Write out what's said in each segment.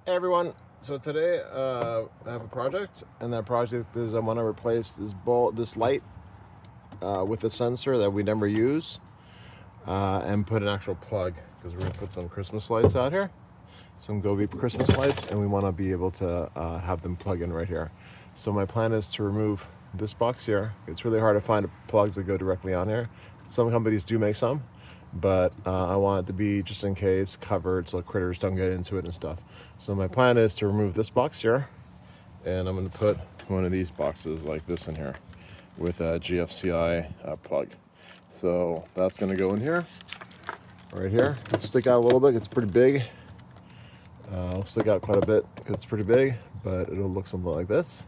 Hey everyone, so today I have a project, and that project is I want to replace this light with a sensor that we never use, and put an actual plug, because we're going to put some Christmas lights out here, some Go Beep Christmas lights, and we want to be able to have them plug in right here. So my plan is to remove this box here. It's really hard to find plugs that go directly on here. Some companies do make some, but I want it to be, just in case, covered so critters don't get into it and stuff. So my plan is to remove this box here, and I'm going to put one of these boxes like this in here with a GFCI plug. So that's going to go in here, right here. It'll stick out a little bit. It's pretty big. It'll stick out quite a bit. It's pretty big, but it'll look something like this.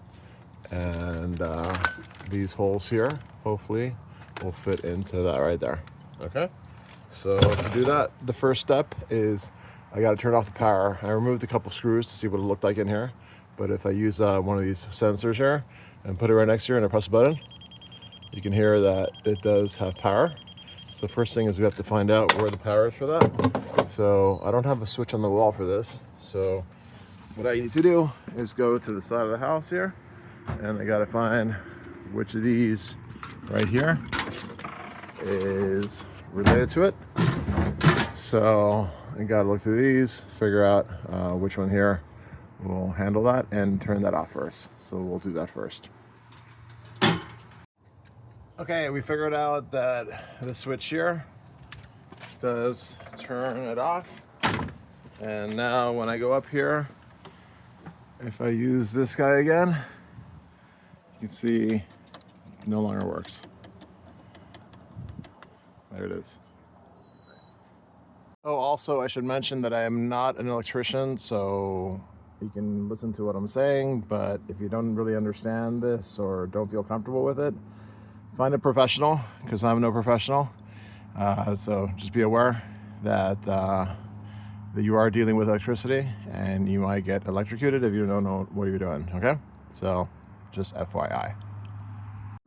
And these holes here, hopefully, will fit into that right there. Okay. So to do that, the first step is I got to turn off the power. I removed a couple screws to see what it looked like in here. But if I use one of these sensors here and put it right next to here and I press a button, you can hear that it does have power. So first thing is we have to find out where the power is for that. So I don't have a switch on the wall for this. So what I need to do is go to the side of the house here, and I got to find which of these right here is related to it. So I gotta look through these, figure out which one here will handle that, and turn that off first. So we'll do that first. Okay, we figured out that the switch here does turn it off. And now when I go up here, if I use this guy again, you can see it no longer works. There it is. Oh, also I should mention that I am not an electrician, so you can listen to what I'm saying, but if you don't really understand this or don't feel comfortable with it, find a professional, because I'm no professional. So just be aware that that you are dealing with electricity, and you might get electrocuted if you don't know what you're doing, okay? So just FYI.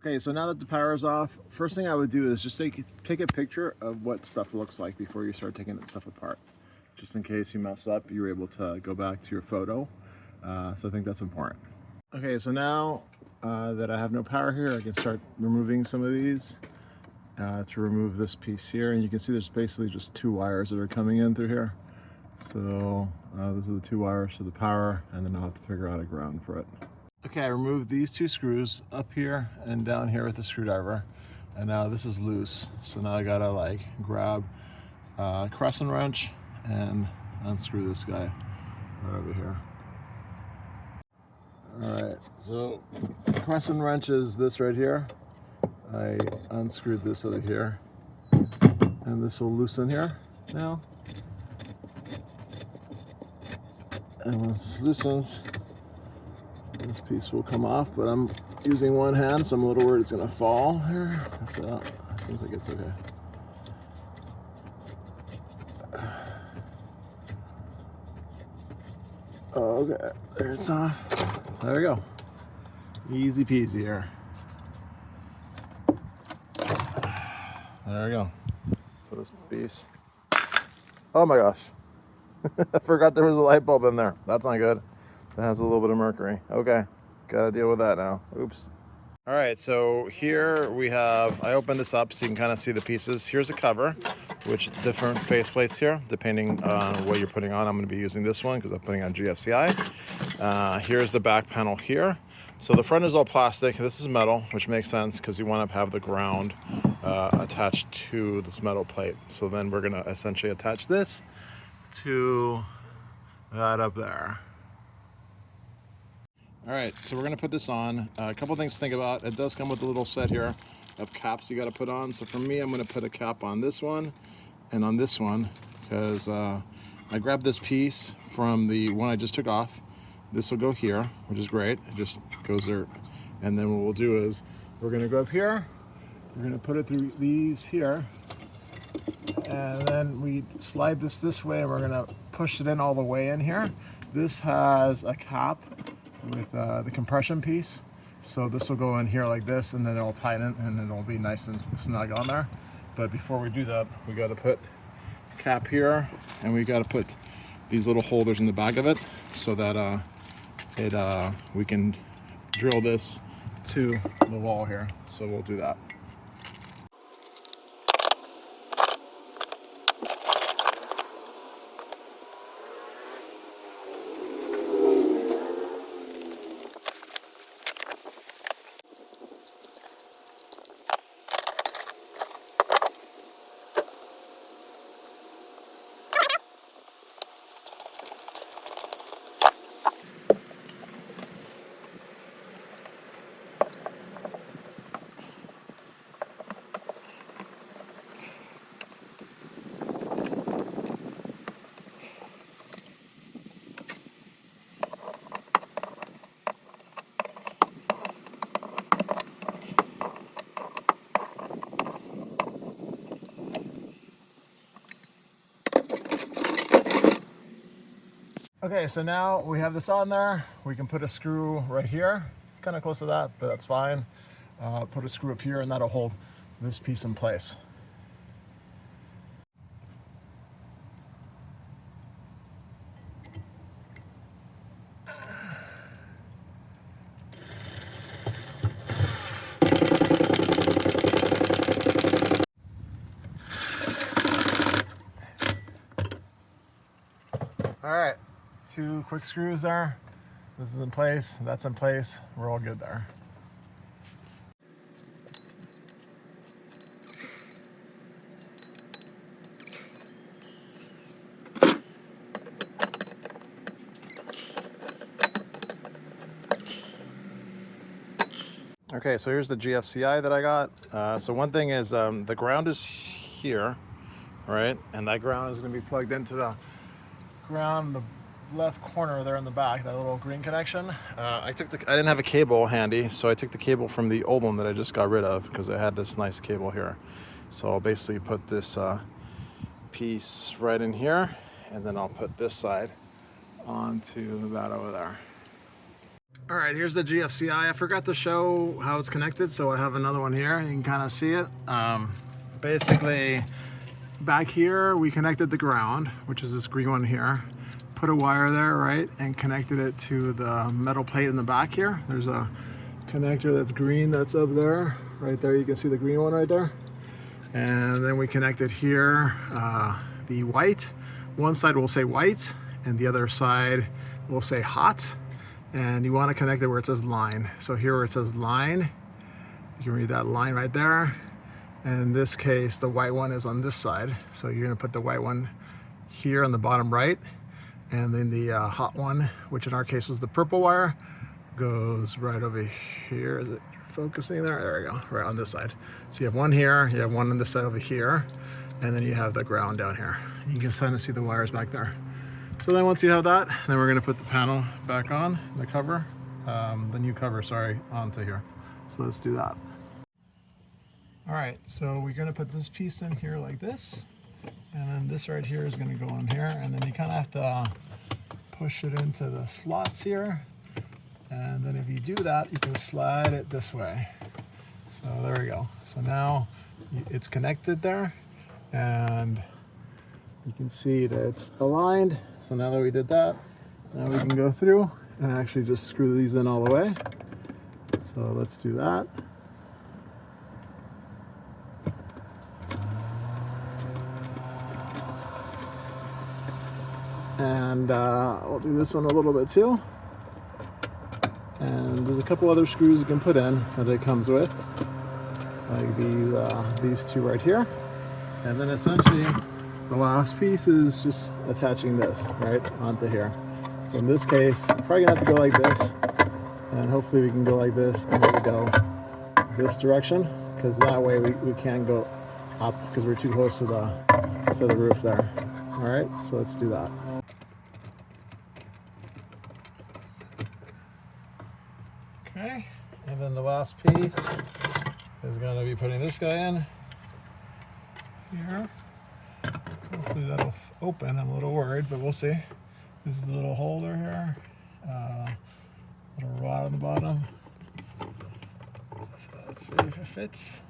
Okay, so now that the power is off, first thing I would do is just take a picture of what stuff looks like before you start taking stuff apart. Just in case you mess up, you're able to go back to your photo. So I think that's important. Okay, so now that I have no power here, I can start removing some of these to remove this piece here. And you can see there's basically just two wires that are coming in through here. So those are the two wires for the power, and then I'll have to figure out a ground for it. Okay, I removed these two screws up here and down here with the screwdriver, and now this is loose. So now I gotta like grab a crescent wrench and unscrew this guy right over here. All right, so the crescent wrench is this right here. I unscrewed this over here, and this will loosen here now. And once it loosens, this piece will come off, but I'm using one hand, so I'm a little worried it's gonna fall here. So it seems like it's okay. Okay, there it's off. There we go. Easy peasy here. There we go. So this piece. Oh my gosh. I forgot there was a light bulb in there. That's not good. That has a little bit of mercury. Okay, gotta deal with that now. Oops. All right, so here we have, I opened this up so you can kind of see the pieces. Here's a cover, which different face plates here, depending on what you're putting on. I'm gonna be using this one because I'm putting on GFCI. Here's the back panel here. So the front is all plastic. This is metal, which makes sense because you want to have the ground attached to this metal plate. So then we're gonna essentially attach this to that up there. All right, so we're gonna put this on. A couple things to think about. It does come with a little set here of caps you gotta put on. So for me, I'm gonna put a cap on this one and on this one, because I grabbed this piece from the one I just took off. This will go here, which is great. It just goes there. And then what we'll do is we're gonna go up here. We're gonna put it through these here. And then we slide this way, and we're gonna push it in all the way in here. This has a cap with the compression piece. So this will go in here like this, and then it'll tighten, and it'll be nice and snug on there. But before we do that, we gotta put cap here, and we gotta put these little holders in the back of it, so that we can drill this to the wall here. So we'll do that. Okay, so now we have this on there. We can put a screw right here. It's kind of close to that, but that's fine. Put a screw up here and that'll hold this piece in place. All right, 2 quick screws there. This is in place, that's in place. We're all good there. Okay, so here's the GFCI that I got. So one thing is the ground is here, right? And that ground is going to be plugged into the ground in the left corner there in the back, that little green connection. I didn't have a cable handy, so I took the cable from the old one that I just got rid of because I had this nice cable here. So I'll basically put this piece right in here, and then I'll put this side onto that over there. All right, here's the GFCI. I forgot to show how it's connected, so I have another one here. You can kind of see it. Basically, back here, we connected the ground, which is this green one here. Put a wire there, right, and connected it to the metal plate in the back here. There's a connector that's green that's up there. Right there, you can see the green one right there. And then we connected here the white. One side will say white, and the other side will say hot. And you want to connect it where it says line. So here where it says line, you can read that line right there. And in this case, the white one is on this side. So you're going to put the white one here on the bottom right. And then the hot one, which in our case was the purple wire, goes right over here. Is it focusing there? There we go, right on this side. So you have one here, you have one on this side over here, and then you have the ground down here. You can kind of see the wires back there. So then once you have that, then we're going to put the panel back on, the cover, the new cover, sorry, onto here. So let's do that. All right, so we're going to put this piece in here like this, and then this right here is going to go in here, and then you kind of have to push it into the slots here, and then if you do that, you can slide it this way. So there we go. So now it's connected there, and you can see that it's aligned. So now that we did that, now we can go through and actually just screw these in all the way. So let's do that. And we'll do this one a little bit too. And there's a couple other screws you can put in that it comes with, like these two right here. And then essentially the last piece is just attaching this right onto here. So in this case, you're probably gonna have to go like this, and hopefully we can go like this and maybe go this direction, because that way we can't go up because we're too close to the roof there. All right, so let's do that. Okay, and then the last piece is going to be putting this guy in here. Hopefully that'll open. I'm a little worried, but we'll see. This is the little holder here, little rod on the bottom. So let's see if it fits.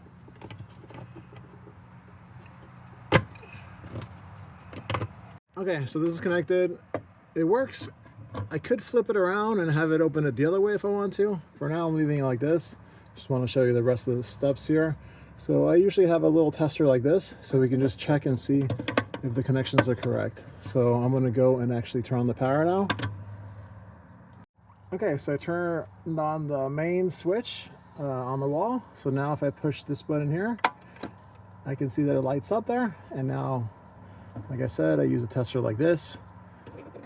Okay, so this is connected. it works. I could flip it around and have it open it the other way if I want to. For now, I'm leaving it like this. Just want to show you the rest of the steps here. So I usually have a little tester like this, so we can just check and see if the connections are correct. So I'm going to go and actually turn on the power now. Okay, so I turned on the main switch on the wall. So now if I push this button here, I can see that it lights up there. And now, like I said, I use a tester like this.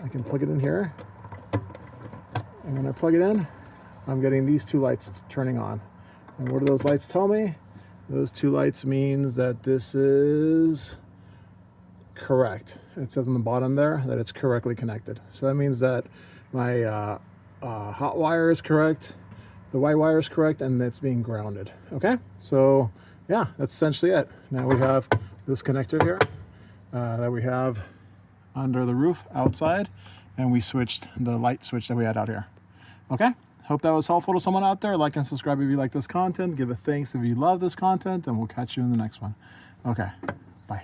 I can plug it in here. And when I plug it in, I'm getting these two lights turning on. And what do those lights tell me? Those two lights means that this is correct. It says on the bottom there that it's correctly connected. So that means that my hot wire is correct, the white wire is correct, and it's being grounded. Okay, so yeah, that's essentially it. Now we have this connector here that we have under the roof outside, and we switched the light switch that we had out here. Okay, hope that was helpful to someone out there. Like and subscribe if you like this content. Give a thanks if you love this content, and we'll catch you in the next one. Okay, bye.